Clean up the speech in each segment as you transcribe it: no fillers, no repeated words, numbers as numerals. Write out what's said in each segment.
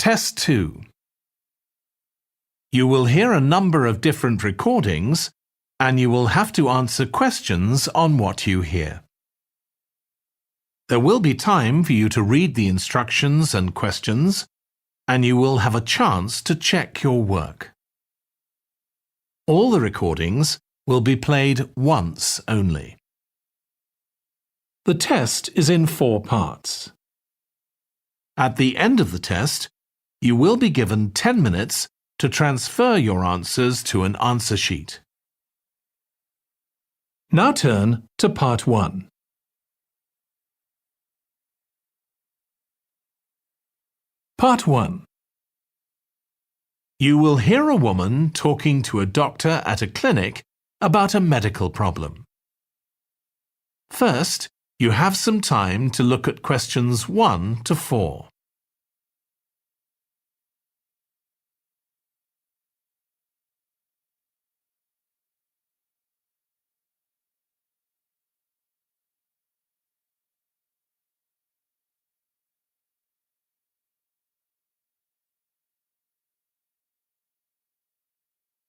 Test 2. You will hear a number of different recordings, and you will have to answer questions on what you hear. There will be time for you to read the instructions and questions, and you will have a chance to check your work. All the recordings will be played once only. The test is in 4 parts. At the end of the test, you will be given 10 minutes to transfer your answers to an answer sheet. Now turn to Part 1. Part 1. You will hear a woman talking to a doctor at a clinic about a medical problem. First, you have some time to look at questions 1 to 4.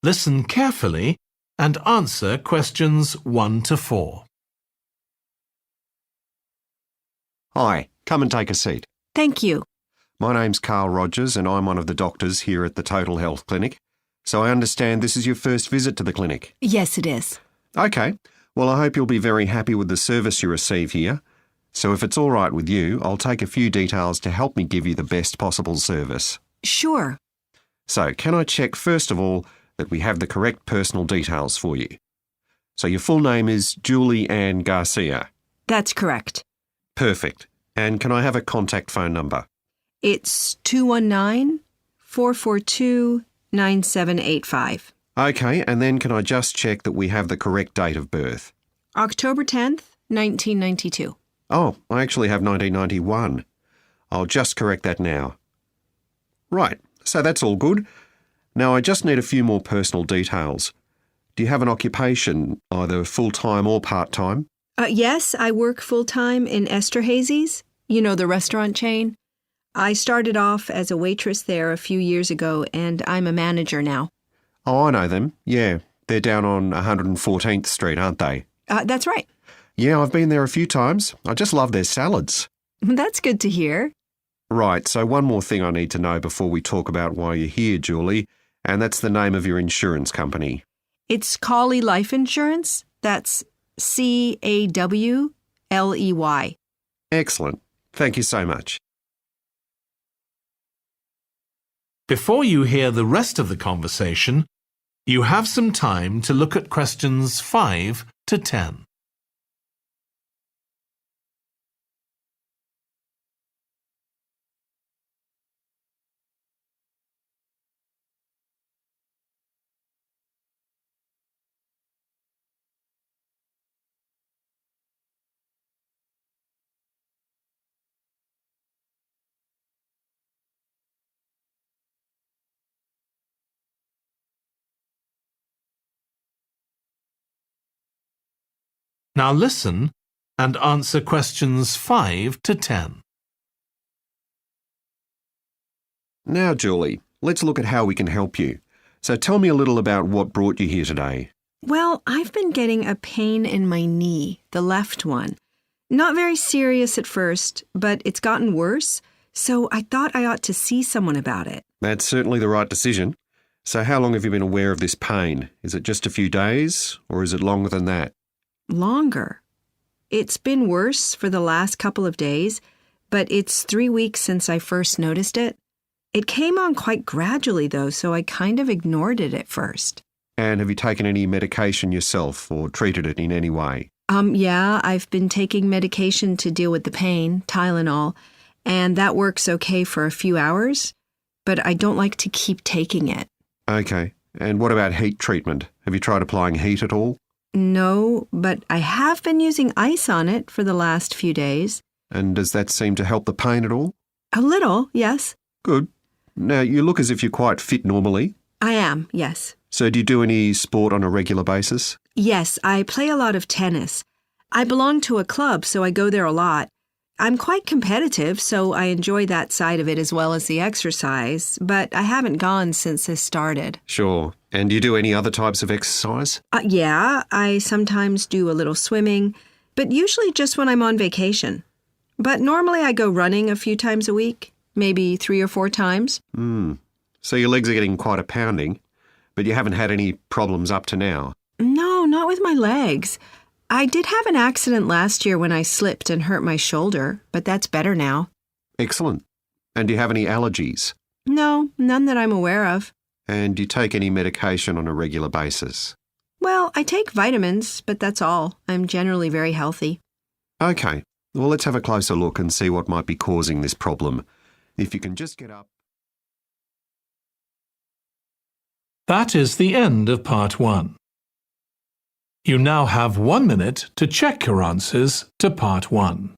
Listen carefully and answer questions 1 to 4. Hi, come and take a seat. Thank you. My name's Carl Rogers and I'm one of the doctors here at the Total Health Clinic. So I understand this is your first visit to the clinic. Yes, it is. OK, well I hope you'll be very happy with the service you receive here. So if it's all right with you, I'll take a few details to help me give you the best possible service. Sure. So can I check first of all that we have the correct personal details for you? So your full name is Julie Ann Garcia. That's correct. Perfect. And can I have a contact phone number? It's 219-442-9785. OK, and then can I just check that we have the correct date of birth? October 10th, 1992. Oh, I actually have 1991. I'll just correct that now. Right, so that's all good. Now I just need a few more personal details. Do you have an occupation, either full-time or part-time? Yes, I work full-time in Esterhazy's, you know, the restaurant chain. I started off as a waitress there a few years ago, and I'm a manager now. Oh, I know them. Yeah, they're down on 114th Street, aren't they? That's right. Yeah, I've been there a few times. I just love their salads. That's good to hear. Right, so one more thing I need to know before we talk about why you're here, Julie, and that's the name of your insurance company. It's Cawley Life Insurance. That's Cawley. Excellent. Thank you so much. Before you hear the rest of the conversation, you have some time to look at questions 5 to 10. Now listen and answer questions 5 to 10. Now, Julie, let's look at how we can help you. So tell me a little about what brought you here today. Well, I've been getting a pain in my knee, the left one. Not very serious at first, but it's gotten worse, so I thought I ought to see someone about it. That's certainly the right decision. So how long have you been aware of this pain? Is it just a few days, or is it longer than that? Longer. It's been worse for the last couple of days, but it's 3 weeks since I first noticed it. It came on quite gradually, though, so I kind of ignored it at first. And have you taken any medication yourself or treated it in any way? Yeah, I've been taking medication to deal with the pain, Tylenol, and that works okay for a few hours, but I don't like to keep taking it. Okay. And what about heat treatment? Have you tried applying heat at all? No, but I have been using ice on it for the last few days. And does that seem to help the pain at all? A little, yes. Good. Now, you look as if you're quite fit normally. I am, yes. So do you do any sport on a regular basis? Yes, I play a lot of tennis. I belong to a club, so I go there a lot. I'm quite competitive, so I enjoy that side of it as well as the exercise, but I haven't gone since this started. Sure. And do you do any other types of exercise? Yeah, I sometimes do a little swimming, but usually just when I'm on vacation. But normally I go running a few times a week, maybe 3 or 4 times. So your legs are getting quite a pounding, but you haven't had any problems up to now? No, not with my legs. I did have an accident last year when I slipped and hurt my shoulder, but that's better now. Excellent. And do you have any allergies? No, none that I'm aware of. And do you take any medication on a regular basis? Well, I take vitamins, but that's all. I'm generally very healthy. Okay. Well, let's have a closer look and see what might be causing this problem. If you can just get up. That is the end of part 1. You now have 1 minute to check your answers to part 1.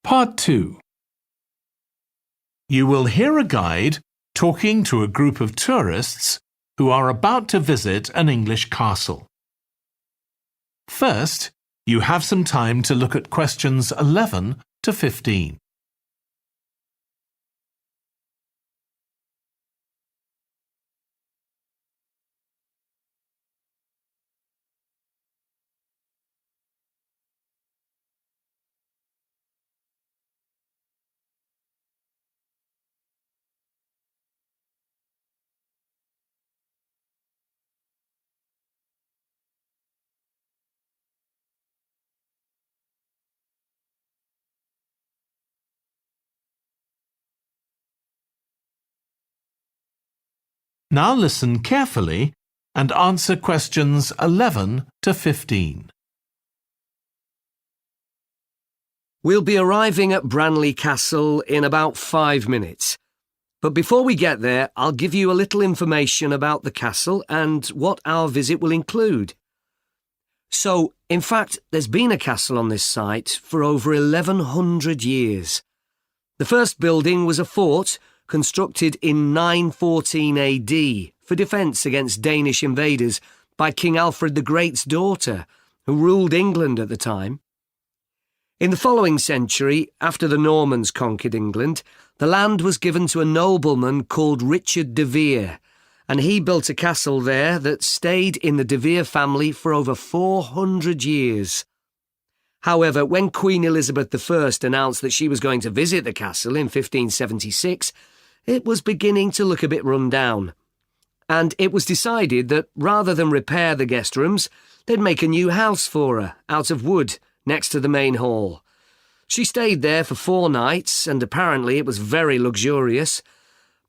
Part 2. You will hear a guide talking to a group of tourists who are about to visit an English castle. First, you have some time to look at questions 11 to 15. Now listen carefully and answer questions 11 to 15. We'll be arriving at Branley Castle in about 5 minutes. But before we get there, I'll give you a little information about the castle and what our visit will include. So, in fact, there's been a castle on this site for over 1100 years. The first building was a fort constructed in 914 AD for defence against Danish invaders by King Alfred the Great's daughter, who ruled England at the time. In the following century, after the Normans conquered England, the land was given to a nobleman called Richard de Vere, and he built a castle there that stayed in the De Vere family for over 400 years. However, when Queen Elizabeth I announced that she was going to visit the castle in 1576, it was beginning to look a bit run down. And it was decided that rather than repair the guest rooms, they'd make a new house for her, out of wood, next to the main hall. She stayed there for 4 nights, and apparently it was very luxurious.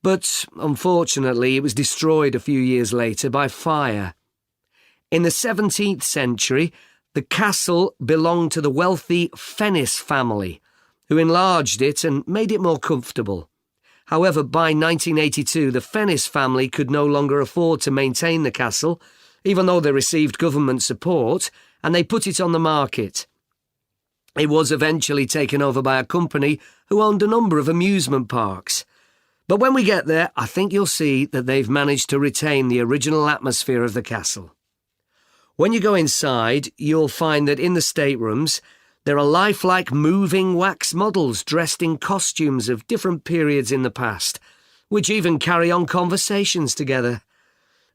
But, unfortunately, it was destroyed a few years later by fire. In the 17th century, the castle belonged to the wealthy Fennis family, who enlarged it and made it more comfortable. However, by 1982, the Fennis family could no longer afford to maintain the castle, even though they received government support, and they put it on the market. It was eventually taken over by a company who owned a number of amusement parks. But when we get there, I think you'll see that they've managed to retain the original atmosphere of the castle. When you go inside, you'll find that in the staterooms, there are lifelike moving wax models dressed in costumes of different periods in the past, which even carry on conversations together.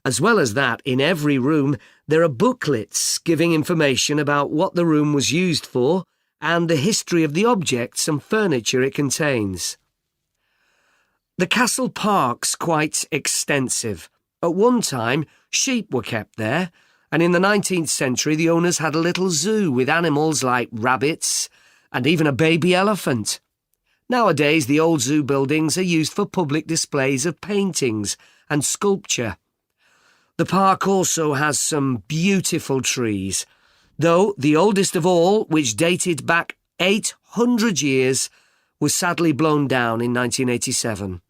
As well as that, in every room, there are booklets giving information about what the room was used for and the history of the objects and furniture it contains. The castle park's quite extensive. At one time, sheep were kept there, and in the 19th century the owners had a little zoo with animals like rabbits and even a baby elephant. Nowadays, the old zoo buildings are used for public displays of paintings and sculpture. The park also has some beautiful trees, though the oldest of all, which dated back 800 years, was sadly blown down in 1987.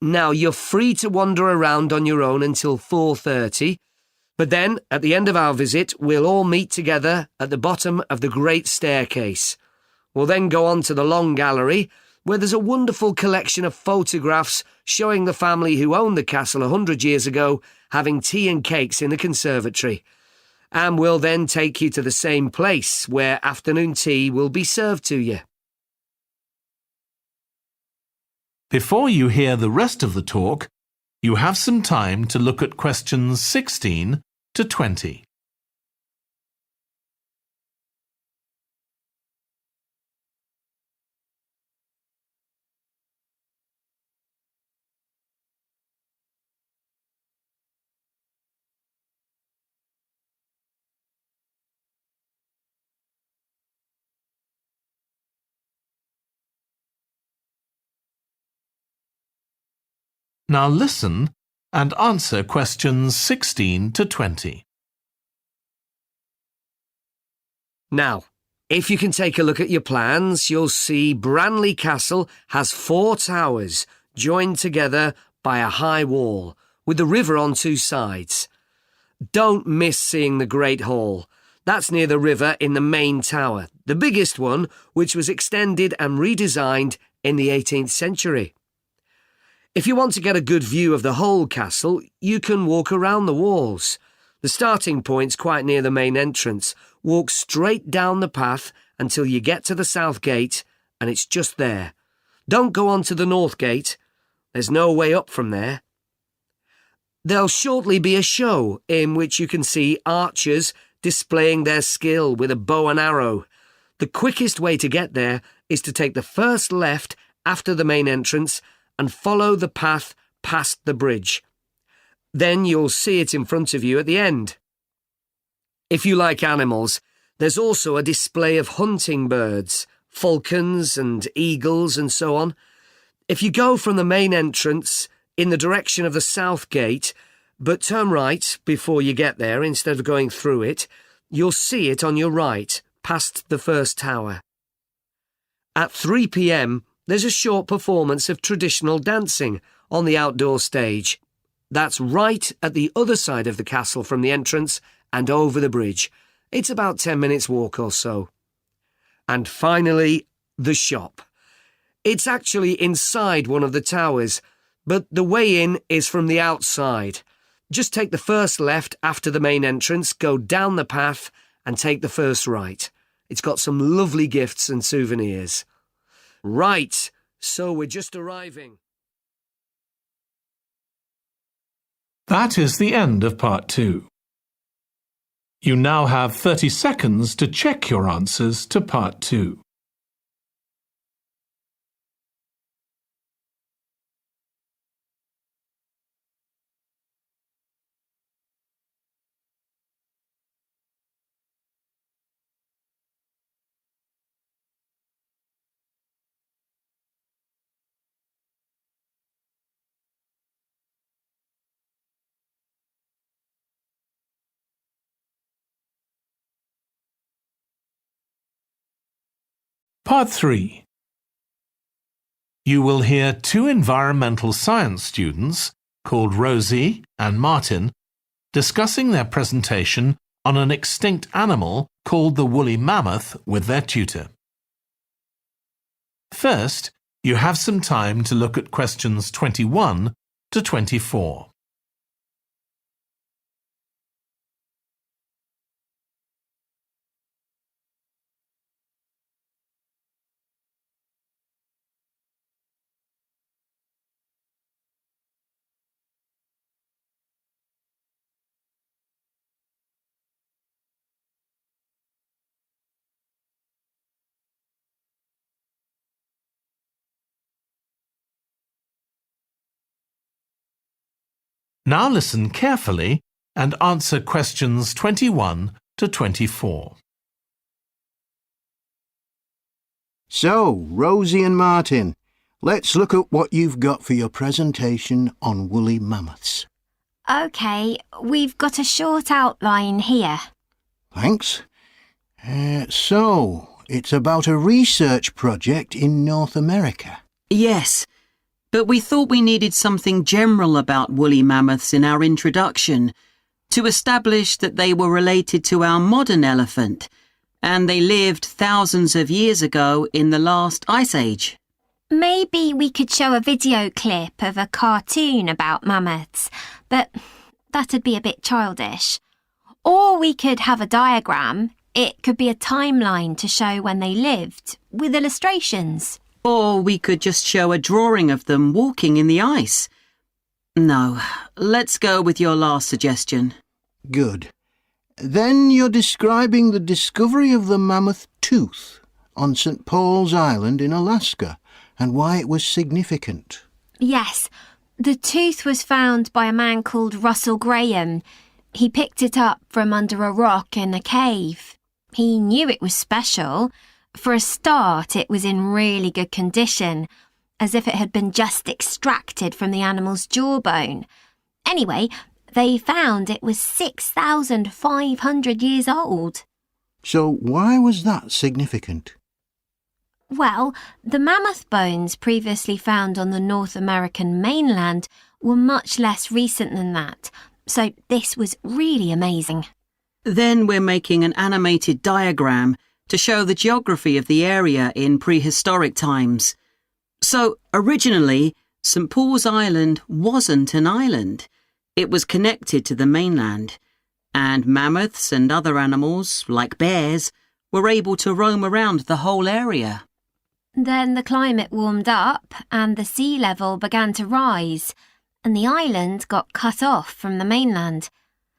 Now, you're free to wander around on your own until 4:30, but then, at the end of our visit, we'll all meet together at the bottom of the great staircase. We'll then go on to the long gallery, where there's a wonderful collection of photographs showing the family who owned the castle 100 years ago having tea and cakes in the conservatory. And we'll then take you to the same place where afternoon tea will be served to you. Before you hear the rest of the talk, you have some time to look at questions 16 to 20. Now listen and answer questions 16 to 20. Now, if you can take a look at your plans, you'll see Branley Castle has 4 towers joined together by a high wall, with the river on 2 sides. Don't miss seeing the Great Hall. That's near the river in the main tower, the biggest one, which was extended and redesigned in the 18th century. If you want to get a good view of the whole castle, you can walk around the walls. The starting point's quite near the main entrance. Walk straight down the path until you get to the south gate, and it's just there. Don't go on to the north gate. There's no way up from there. There'll shortly be a show in which you can see archers displaying their skill with a bow and arrow. The quickest way to get there is to take the first left after the main entrance and follow the path past the bridge. Then you'll see it in front of you at the end. If you like animals, there's also a display of hunting birds, falcons and eagles and so on. If you go from the main entrance in the direction of the south gate, but turn right before you get there instead of going through it, you'll see it on your right, past the first tower. At 3 p.m, there's a short performance of traditional dancing on the outdoor stage. That's right at the other side of the castle from the entrance and over the bridge. It's about 10 minutes walk or so. And finally, the shop. It's actually inside one of the towers, but the way in is from the outside. Just take the first left after the main entrance, go down the path and take the first right. It's got some lovely gifts and souvenirs. Right, so we're just arriving. That is the end of part 2. You now have 30 seconds to check your answers to part 2. Part 3. You will hear 2 environmental science students, called Rosie and Martin, discussing their presentation on an extinct animal called the woolly mammoth with their tutor. First, you have some time to look at questions 21 to 24. Now listen carefully and answer questions 21 to 24. So, Rosie and Martin, let's look at what you've got for your presentation on woolly mammoths. OK, we've got a short outline here. Thanks. So, it's about a research project in North America. Yes, but we thought we needed something general about woolly mammoths in our introduction to establish that they were related to our modern elephant and they lived thousands of years ago in the last ice age. Maybe we could show a video clip of a cartoon about mammoths, but that'd be a bit childish. Or we could have a diagram. It could be a timeline to show when they lived, with illustrations. Or we could just show a drawing of them walking in the ice. No, let's go with your last suggestion. Good. Then you're describing the discovery of the mammoth tooth on St. Paul's Island in Alaska and why it was significant. Yes, the tooth was found by a man called Russell Graham. He picked it up from under a rock in a cave. He knew it was special. For a start, it was in really good condition, as if it had been just extracted from the animal's jawbone. Anyway, they found it was 6,500 years old. So why was that significant? Well, the mammoth bones previously found on the North American mainland were much less recent than that, so this was really amazing. Then we're making an animated diagram to show the geography of the area in prehistoric times. So, originally, St. Paul's Island wasn't an island. It was connected to the mainland, and mammoths and other animals, like bears, were able to roam around the whole area. Then the climate warmed up and the sea level began to rise, and the island got cut off from the mainland.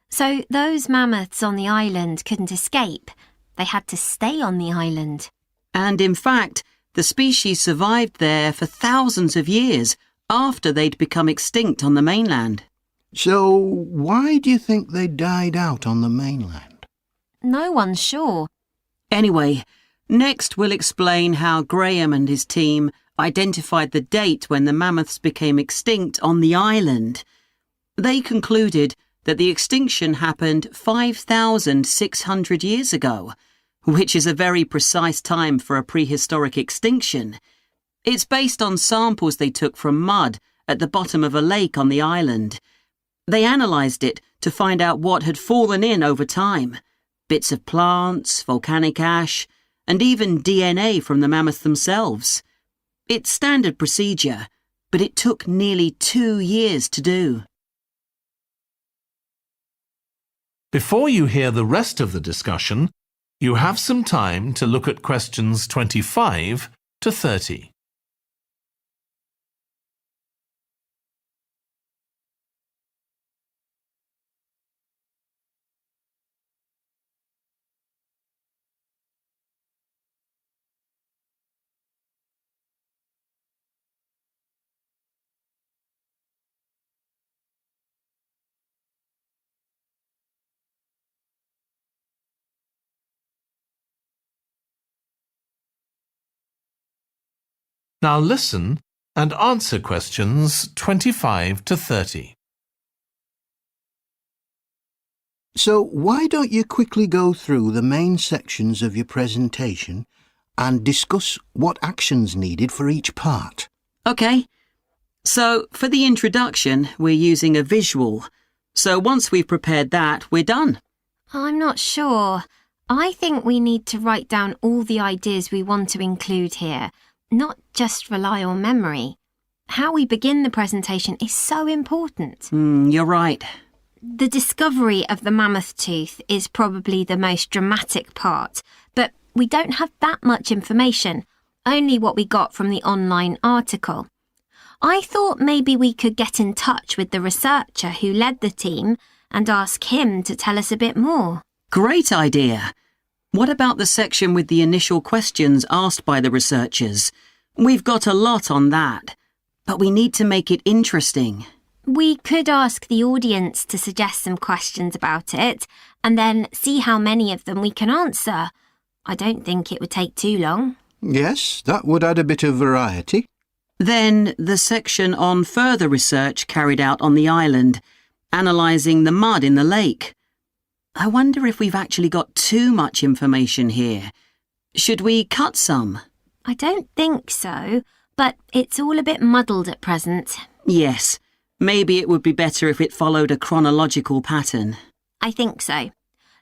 So those mammoths on the island couldn't escape. They had to stay on the island. And in fact, the species survived there for thousands of years after they'd become extinct on the mainland. So why do you think they died out on the mainland? No one's sure. Anyway, next we'll explain how Graham and his team identified the date when the mammoths became extinct on the island. They concluded that the extinction happened 5,600 years ago, which is a very precise time for a prehistoric extinction. It's based on samples they took from mud at the bottom of a lake on the island. They analysed it to find out what had fallen in over time. Bits of plants, volcanic ash, and even DNA from the mammoth themselves. It's standard procedure, but it took nearly 2 years to do. Before you hear the rest of the discussion, you have some time to look at questions 25 to 30. Now listen and answer questions 25 to 30. So why don't you quickly go through the main sections of your presentation and discuss what actions needed for each part? OK. So, for the introduction, we're using a visual. So once we've prepared that, we're done. I'm not sure. I think we need to write down all the ideas we want to include here, not just rely on memory. How we begin the presentation is so important. You're right. The discovery of the mammoth tooth is probably the most dramatic part, but we don't have that much information, only what we got from the online article. I thought maybe we could get in touch with the researcher who led the team and ask him to tell us a bit more. Great idea. What about the section with the initial questions asked by the researchers? We've got a lot on that, but we need to make it interesting. We could ask the audience to suggest some questions about it and then see how many of them we can answer. I don't think it would take too long. Yes, that would add a bit of variety. Then the section on further research carried out on the island, analysing the mud in the lake. I wonder if we've actually got too much information here. Should we cut some? I don't think so, but it's all a bit muddled at present. Yes, maybe it would be better if it followed a chronological pattern. I think so.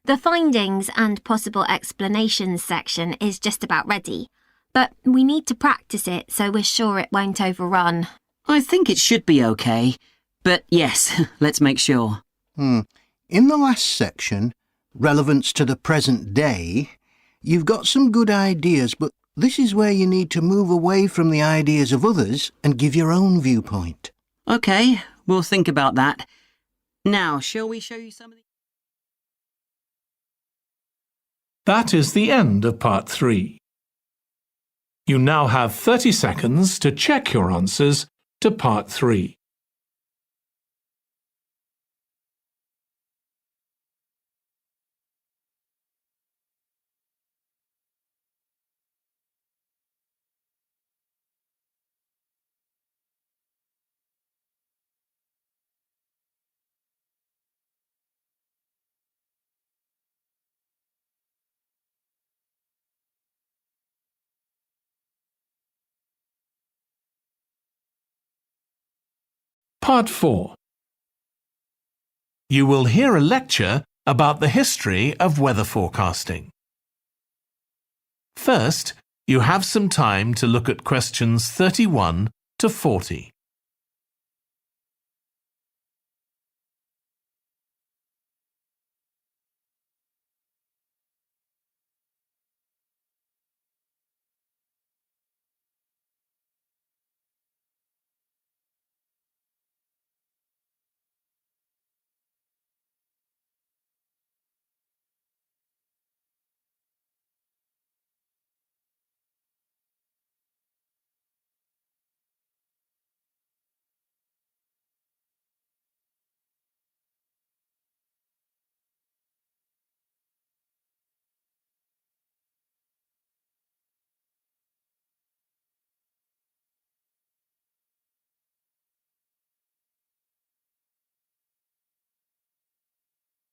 The findings and possible explanations section is just about ready, but we need to practice it so we're sure it won't overrun. I think it should be okay, but yes, let's make sure. In the last section, relevance to the present day, you've got some good ideas, but this is where you need to move away from the ideas of others and give your own viewpoint. Okay, we'll think about that. Now, shall we show you some of the... That is the end of part 3. You now have 30 seconds to check your answers to part 3. Part 4. You will hear a lecture about the history of weather forecasting. First, you have some time to look at questions 31 to 40.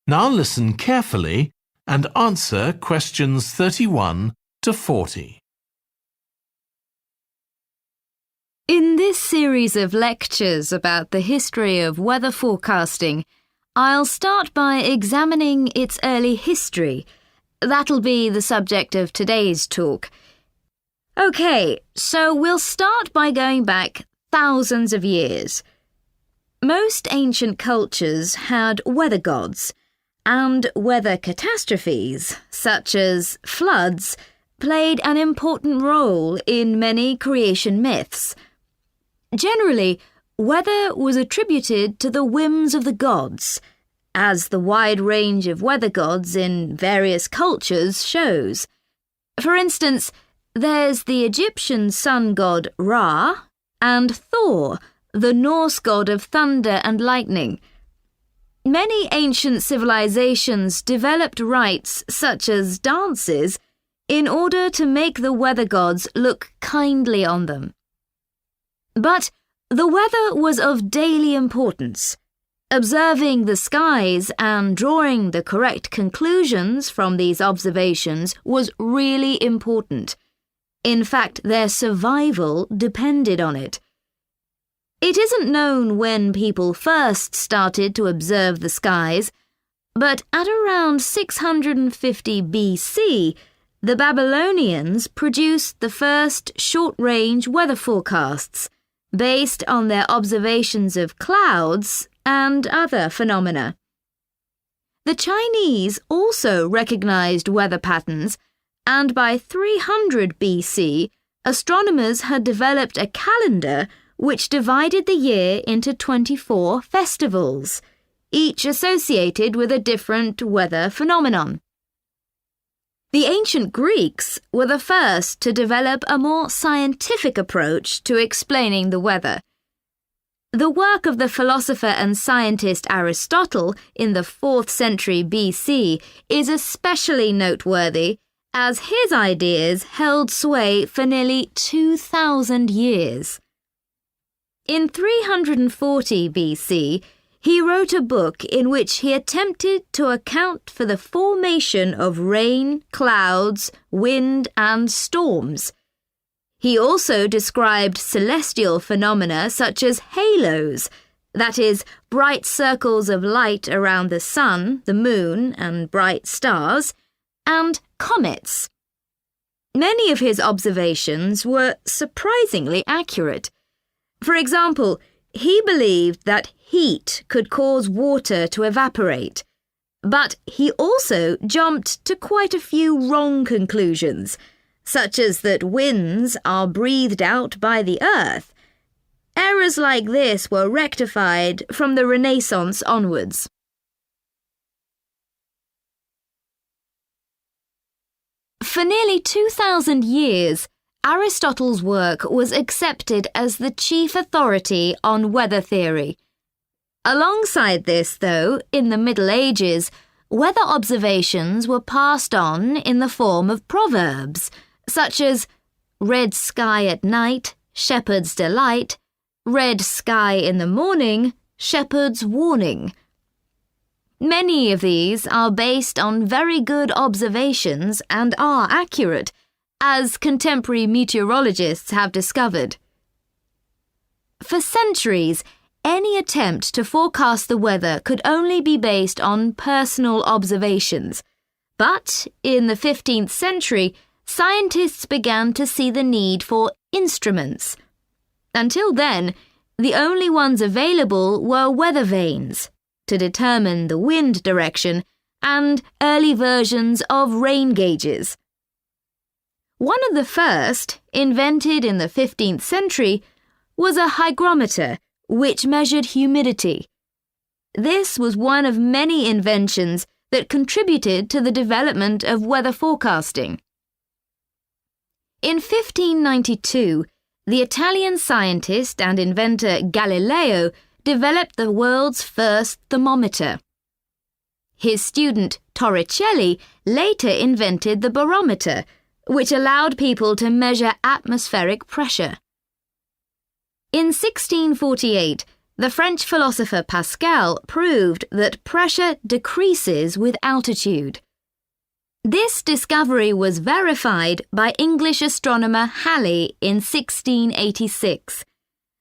Now listen carefully and answer questions 31 to 40. In this series of lectures about the history of weather forecasting, I'll start by examining its early history. That'll be the subject of today's talk. OK, so we'll start by going back thousands of years. Most ancient cultures had weather gods, and weather catastrophes, such as floods, played an important role in many creation myths. Generally, weather was attributed to the whims of the gods, as the wide range of weather gods in various cultures shows. For instance, there's the Egyptian sun god Ra, and Thor, the Norse god of thunder and lightning. Many ancient civilizations developed rites such as dances in order to make the weather gods look kindly on them. But the weather was of daily importance. Observing the skies and drawing the correct conclusions from these observations was really important. In fact, their survival depended on it. It isn't known when people first started to observe the skies, but at around 650 BC, the Babylonians produced the first short-range weather forecasts, based on their observations of clouds and other phenomena. The Chinese also recognized weather patterns, and by 300 BC, astronomers had developed a calendar which divided the year into 24 festivals, each associated with a different weather phenomenon. The ancient Greeks were the first to develop a more scientific approach to explaining the weather. The work of the philosopher and scientist Aristotle in the 4th century BC is especially noteworthy, as his ideas held sway for nearly 2,000 years. In 340 BC, he wrote a book in which he attempted to account for the formation of rain, clouds, wind, and storms. He also described celestial phenomena such as halos, that is, bright circles of light around the sun, the moon, and bright stars, and comets. Many of his observations were surprisingly accurate. For example, he believed that heat could cause water to evaporate, but he also jumped to quite a few wrong conclusions, such as that winds are breathed out by the earth. Errors like this were rectified from the Renaissance onwards. For nearly 2,000 years, Aristotle's work was accepted as the chief authority on weather theory. Alongside this, though, in the Middle Ages, weather observations were passed on in the form of proverbs, such as red sky at night, shepherd's delight, red sky in the morning, shepherd's warning. Many of these are based on very good observations and are accurate, as contemporary meteorologists have discovered. For centuries, any attempt to forecast the weather could only be based on personal observations. But in the 15th century, scientists began to see the need for instruments. Until then, the only ones available were weather vanes to determine the wind direction and early versions of rain gauges. One of the first, invented in the 15th century, was a hygrometer, which measured humidity. This was one of many inventions that contributed to the development of weather forecasting. In 1592, the Italian scientist and inventor Galileo developed the world's first thermometer. His student Torricelli later invented the barometer, which allowed people to measure atmospheric pressure. In 1648, the French philosopher Pascal proved that pressure decreases with altitude. This discovery was verified by English astronomer Halley in 1686,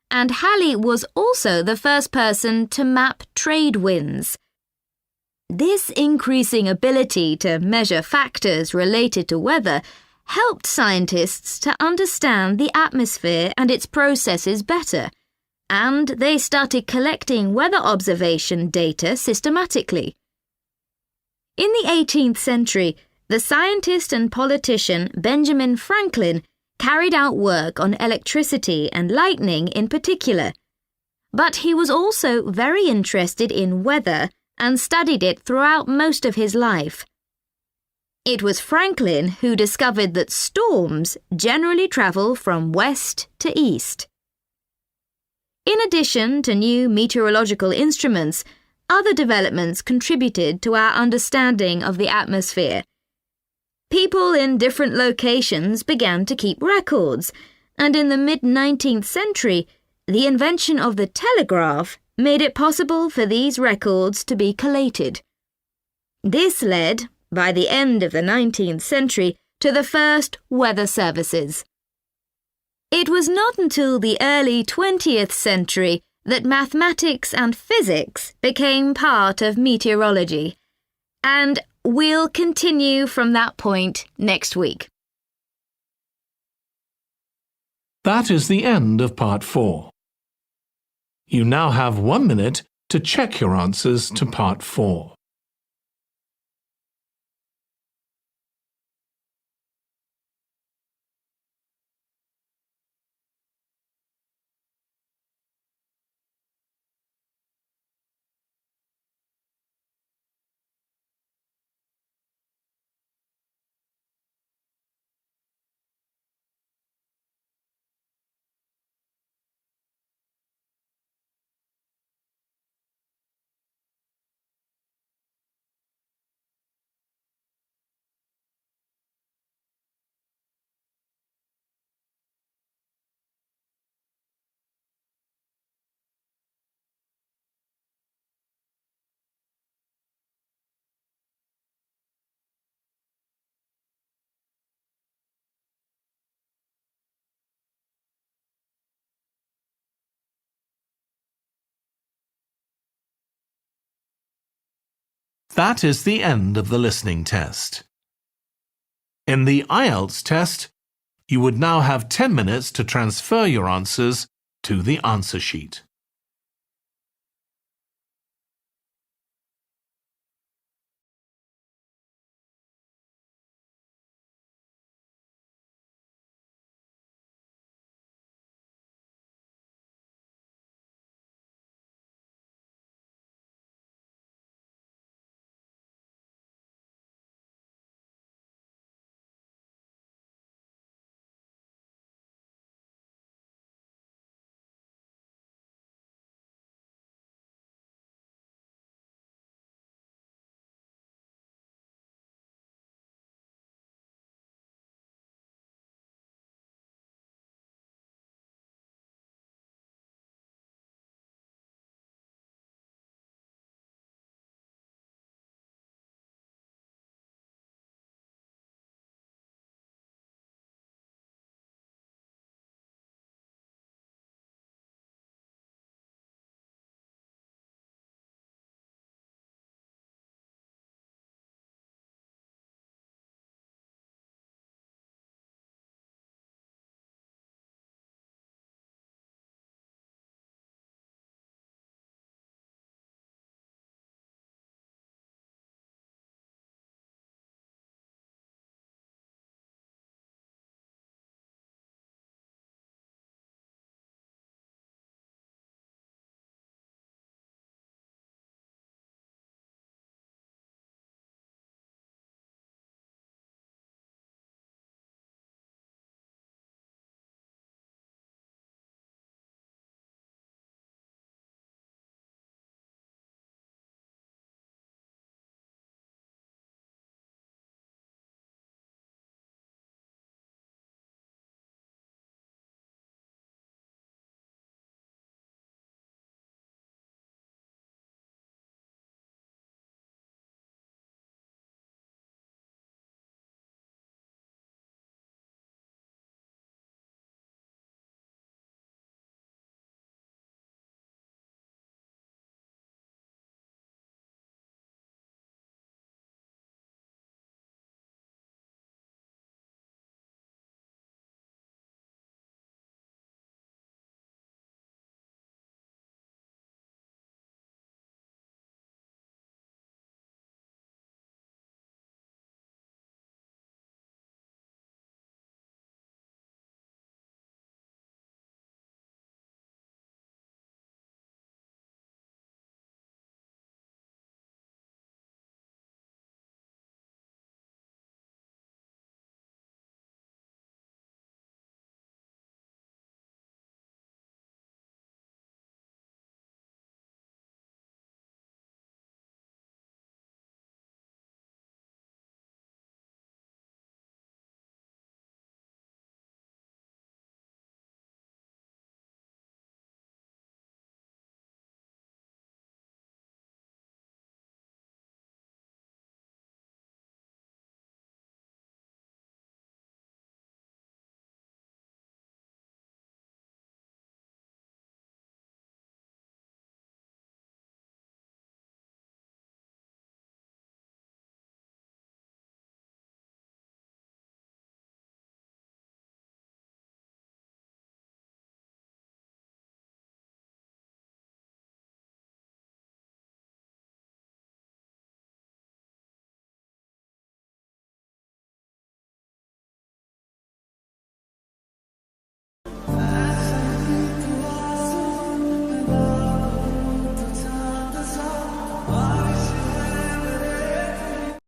and Halley was also the first person to map trade winds. This increasing ability to measure factors related to weather helped scientists to understand the atmosphere and its processes better, and they started collecting weather observation data systematically. In the 18th century, the scientist and politician Benjamin Franklin carried out work on electricity and lightning in particular, but he was also very interested in weather and studied it throughout most of his life. It was Franklin who discovered that storms generally travel from west to east. In addition to new meteorological instruments, other developments contributed to our understanding of the atmosphere. People in different locations began to keep records, and in the mid-19th century, the invention of the telegraph made it possible for these records to be collated. This led, by the end of the 19th century, to the first weather services. It was not until the early 20th century that mathematics and physics became part of meteorology, and we'll continue from that point next week. That is the end of part 4. You now have 1 minute to check your answers to part 4. That is the end of the listening test. In the IELTS test, you would now have 10 minutes to transfer your answers to the answer sheet.